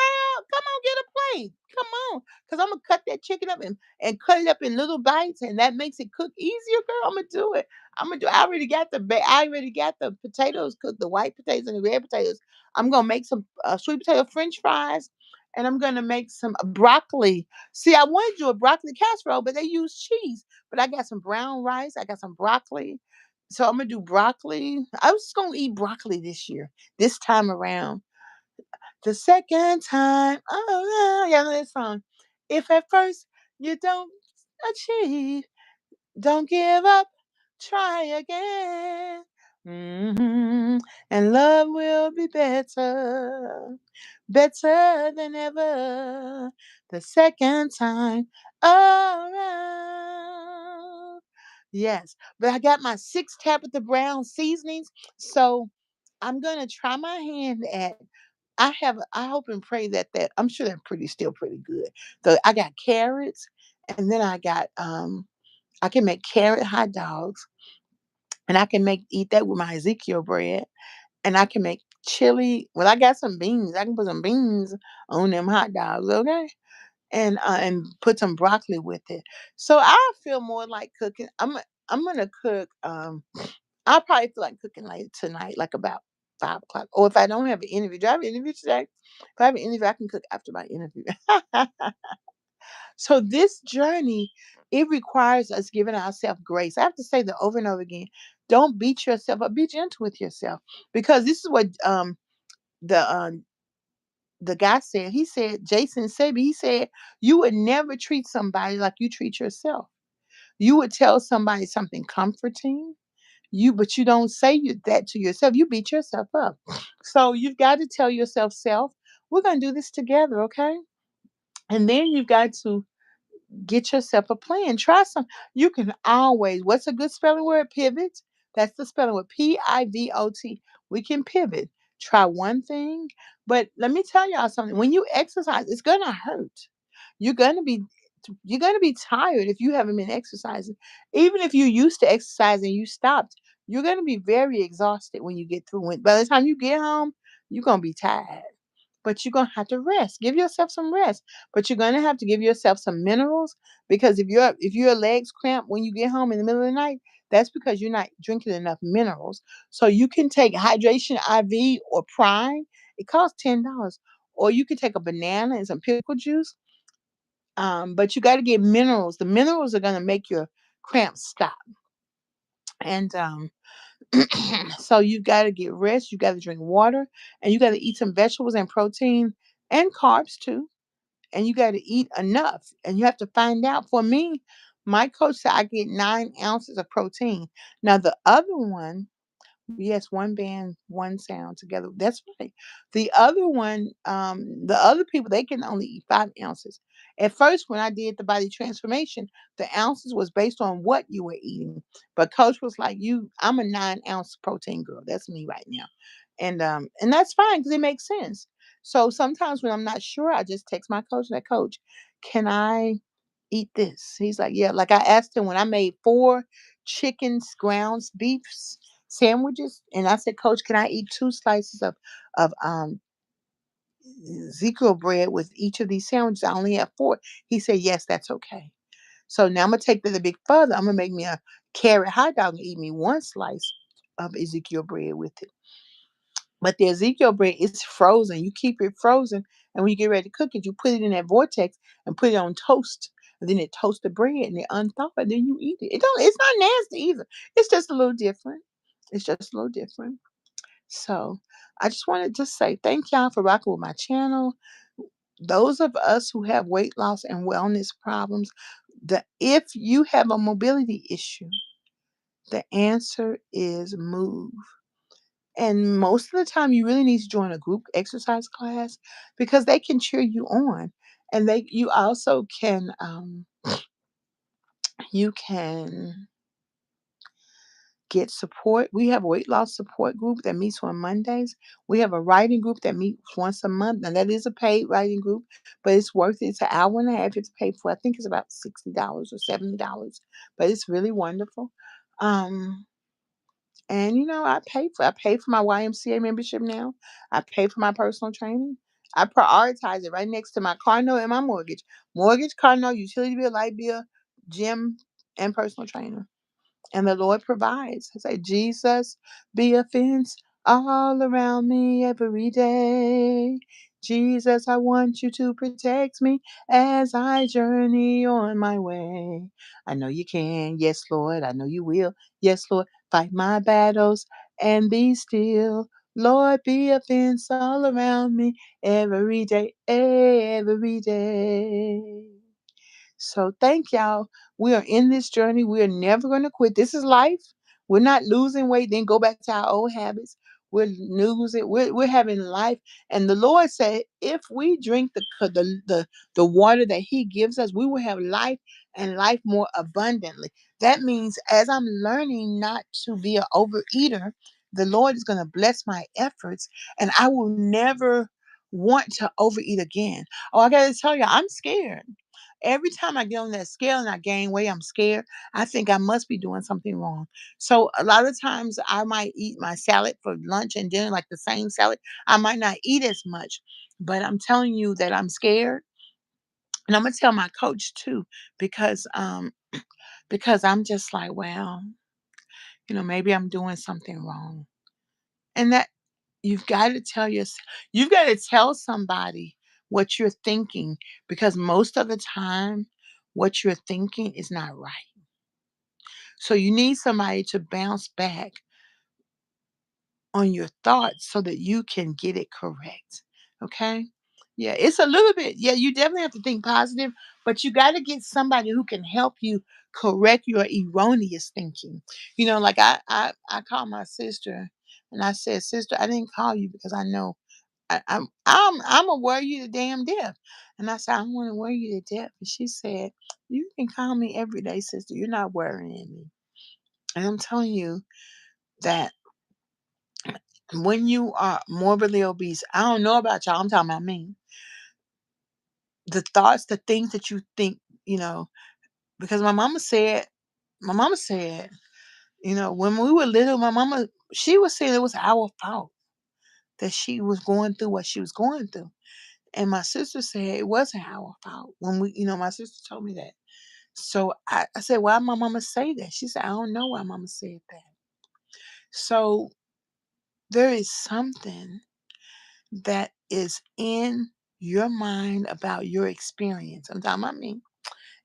come on, get a plate. Come on. Because I'm going to cut that chicken up and cut it up in little bites, and that makes it cook easier, girl. I'm going to do it. I already got the potatoes cooked, the white potatoes and the red potatoes. I'm going to make some sweet potato french fries, and I'm going to make some broccoli. See, I wanted to do a broccoli casserole, but they use cheese. But I got some brown rice. I got some broccoli. So I'm going to do broccoli. I was just going to eat broccoli this year, this time around. The second time, oh, yeah, I know that song. If at first you don't achieve, don't give up, try again. And love will be better, better than ever. The second time around. Yes, but I got my 6 Tabitha Brown seasonings, so I'm gonna try my hand at I hope and pray that I'm sure they're still pretty good. So I got carrots, and then I can make carrot hot dogs, and I can make eat that with my Ezekiel bread, and I can make chili. Well, I got some beans. I can put some beans on them hot dogs, okay? And put some broccoli with it. So I feel more like cooking. I'm gonna cook. I'll probably feel like cooking like tonight, like about 5 o'clock. Or if I don't have an interview, do I have an interview today? If I have an interview, I can cook after my interview. So this journey, it requires us giving ourselves grace. I have to say that over and over again. Don't beat yourself up. Be gentle with yourself, because this is what the the guy said. He said, Jason Sabi. He said, you would never treat somebody like you treat yourself. You would tell somebody something comforting, but you don't say that to yourself. You beat yourself up. So you've got to tell yourself, we're going to do this together, okay? And then you've got to get yourself a plan. Try some. You can always, what's a good spelling word? Pivot. That's the spelling word. Pivot. We can pivot. Try one thing. But let me tell y'all something. When you exercise, it's going to hurt. You're going to be you're going to be tired if you haven't been exercising. Even if you used to exercise and you stopped, you're going to be very exhausted when you get through it. By the time you get home, you're going to be tired. But you're going to have to rest. Give yourself some rest. But you're going to have to give yourself some minerals, because if your legs cramp when you get home in the middle of the night, that's because you're not drinking enough minerals. So you can take hydration IV or Prime. It costs $10. Or you can take a banana and some pickle juice, but you got to get minerals. The minerals are going to make your cramps stop. And So you got to get rest, you got to drink water, and you got to eat some vegetables and protein and carbs too. And you got to eat enough. And you have to find out. For me, my coach said I get 9 ounces of protein. Now the other one, yes, one band, one sound together. That's right. The other one, the other people, they can only eat 5 ounces. At first, when I did the body transformation, the ounces was based on what you were eating. But coach was like, I'm a 9 ounce protein girl. That's me right now. And that's fine because it makes sense. So sometimes when I'm not sure, I just text my coach, like, coach, can I eat this? He's like, yeah. Like I asked him when I made 4 chicken ground beef sandwiches, and I said, coach, can I eat 2 slices of Ezekiel bread with each of these sandwiches? I only have 4. He said, yes, that's okay. So now I'm gonna take that a bit further. I'm gonna make me a carrot hot dog and eat me 1 slice of Ezekiel bread with it. But the Ezekiel bread is frozen. You keep it frozen, and when you get ready to cook it, you put it in that vortex and put it on toast. And then it toasts the bread and it unthaw it, and then you eat it. It's not nasty either. It's just a little different. It's just a little different. So I just want to just say thank y'all for rocking with my channel. Those of us who have weight loss and wellness problems, if you have a mobility issue, the answer is move. And most of the time, you really need to join a group exercise class because they can cheer you on, and you also can get support. We have a weight loss support group that meets on Mondays. We have a writing group that meets once a month, and that is a paid writing group, but it's worth it. It's an hour and a half. It's paid for. I think it's about $60 or $70, but it's really wonderful. Um, And I pay for my YMCA membership now. I pay for my personal training. I prioritize it right next to my car note and my mortgage. Mortgage, car note, utility bill, light bill, gym, and personal trainer. And the Lord provides. I say, Jesus, be a fence all around me every day. Jesus, I want you to protect me as I journey on my way. I know you can. Yes, Lord. I know you will. Yes, Lord. Fight my battles and be still. Lord, be a fence all around me every day, every day. So thank y'all. We are in this journey. We are never going to quit. This is life. We're not losing weight, then go back to our old habits. We're losing. We're having life. And the Lord said, if we drink the water that He gives us, we will have life and life more abundantly. That means as I'm learning not to be an overeater, the Lord is going to bless my efforts, and I will never want to overeat again. Oh, I got to tell you, I'm scared. Every time I get on that scale and I gain weight, I'm scared. I think I must be doing something wrong. So a lot of times I might eat my salad for lunch and dinner, like the same salad. I might not eat as much, but I'm telling you that I'm scared. And I'm gonna tell my coach too, because I'm just like, well, maybe I'm doing something wrong. And that you've got to you've got to tell somebody what you're thinking, because most of the time what you're thinking is not right. So you need somebody to bounce back on your thoughts so that you can get it correct. Okay? Yeah, it's a little bit, yeah, you definitely have to think positive, but you got to get somebody who can help you correct your erroneous thinking. Like I called my sister and I said, "Sister, I didn't call you because I know I'm gonna worry you to damn death." And I said, "I want to worry you to death." And she said, "You can call me every day, sister. You're not worrying me." And I'm telling you that when you are morbidly obese, I don't know about y'all, I'm talking about me. The thoughts, the things that you think, because my mama said, when we were little, she was saying it was our fault that she was going through what she was going through. And my sister said it wasn't our fault when my sister told me that. So I said, why my mama say that? She said, I don't know why mama said that. So there is something that is in your mind about your experience. I'm talking about me,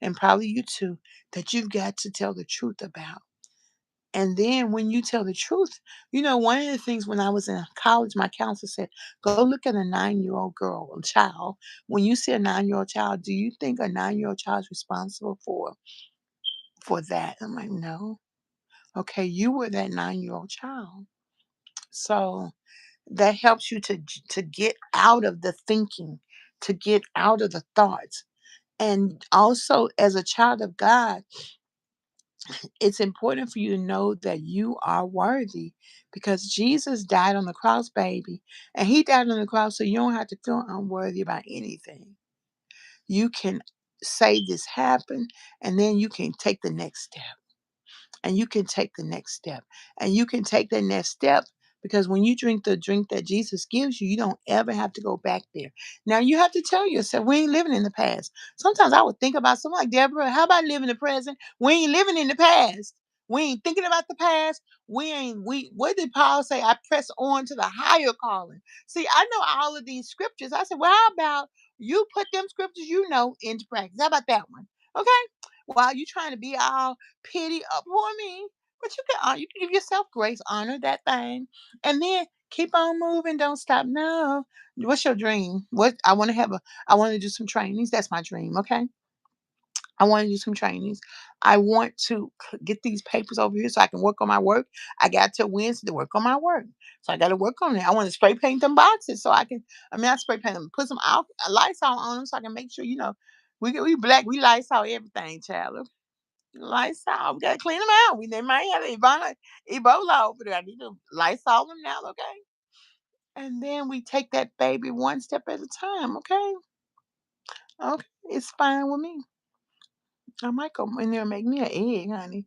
and probably you too, that you've got to tell the truth about. And then when you tell the truth, one of the things when I was in college, my counselor said, go look at a 9-year-old girl or child. When you see a 9-year-old child, do you think a 9-year-old child is responsible for that? I'm like, no. Okay, you were that 9-year-old child. So that helps you to get out of the thinking, to get out of the thoughts. And also, as a child of God, it's important for you to know that you are worthy because Jesus died on the cross, baby. And he died on the cross so you don't have to feel unworthy about anything. You can say this happened, and then you can take the next step. And you can take the next step. And you can take the next step because when you drink the drink that Jesus gives you, you don't ever have to go back there. Now, you have to tell yourself, we ain't living in the past. Sometimes I would think about something like, Deborah, how about living in the present? We ain't living in the past. We ain't thinking about the past. What did Paul say? I press on to the higher calling. See, I know all of these scriptures. I said, well, how about you put them scriptures into practice? How about that one? Okay? While you trying to be all pity up for me. But you can give yourself grace, honor that thing, and then keep on moving. Don't stop. No. What's your dream? What I want to do some trainings. That's my dream. Okay. I want to do some trainings. I want to get these papers over here so I can work on my work. I got till Wednesday to work on my work. So I got to work on it. I want to spray paint them boxes so I spray paint them, put some Lysol on them so I can make sure, we black, we Lysol everything, child. Lysol. We gotta clean them out. They might have Ebola over there. I need to Lysol them now, okay? And then we take that baby one step at a time, okay? Okay, it's fine with me. I might go in there and make me an egg, honey.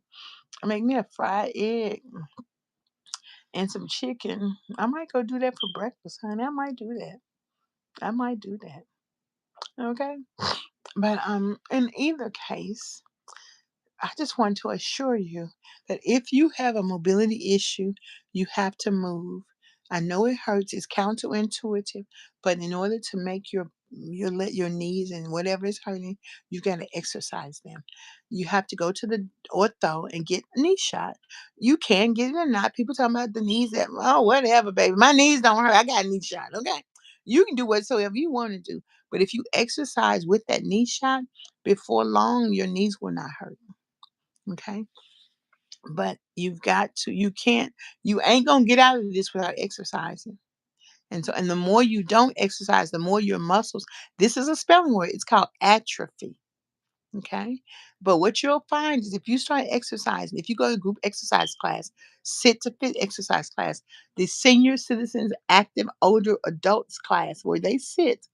I make me a fried egg and some chicken. I might go do that for breakfast, honey. I might do that. I might do that. Okay? But in either case, I just want to assure you that if you have a mobility issue, you have to move. I know it hurts, it's counterintuitive, but in order to make your knees and whatever is hurting, you've got to exercise them. You have to go to the ortho and get a knee shot. You can get it or not. People talking about the knees that whatever, baby. My knees don't hurt. I got a knee shot. Okay. You can do whatsoever you want to do. But if you exercise with that knee shot, before long, your knees will not hurt. Okay. But you ain't gonna get out of this without exercising. And the more you don't exercise, the more your muscles, this is a spelling word, it's called atrophy. Okay. But what you'll find is if you start exercising, if you go to group exercise class, sit to fit exercise class, the senior citizens active older adults class where they sit,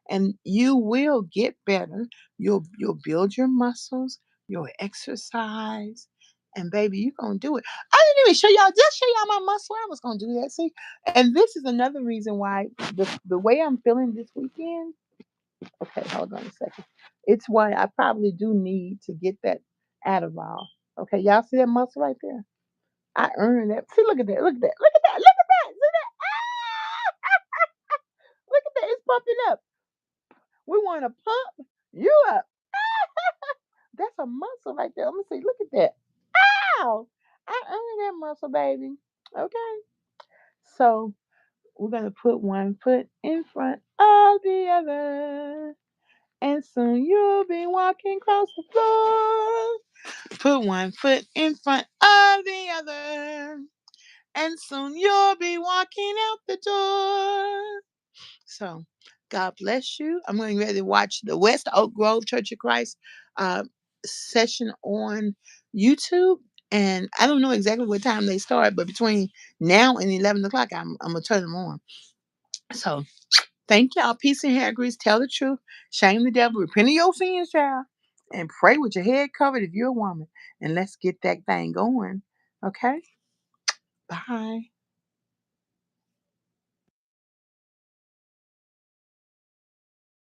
and you will get better. You'll build your muscles, you'll exercise, and baby, you're gonna do it. I didn't even show y'all my muscle. I was gonna do that. See, and this is another reason why the way I'm feeling this weekend. Okay, hold on a second. It's why I probably do need to get that Adderall. Okay, y'all see that muscle right there? I earned that. See, look at that. Look at that. Look at that. Look at that. See that? Look at that. It's pumping up. We want to pump you up. That's a muscle right there. Let me see. Look at that. Ow! I earned that muscle, baby. Okay. So we're gonna put one foot in front of the other. And soon you'll be walking across the floor. Put one foot in front of the other. And soon you'll be walking out the door. So, God bless you. I'm going ready to watch the West Oak Grove Church of Christ uh, session on YouTube. And I don't know exactly what time they start, but between now and 11 o'clock, I'm going to turn them on. So, thank y'all. Peace and hair grease. Tell the truth. Shame the devil. Repent of your sins, child. And pray with your head covered if you're a woman. And let's get that thing going. Okay? Bye.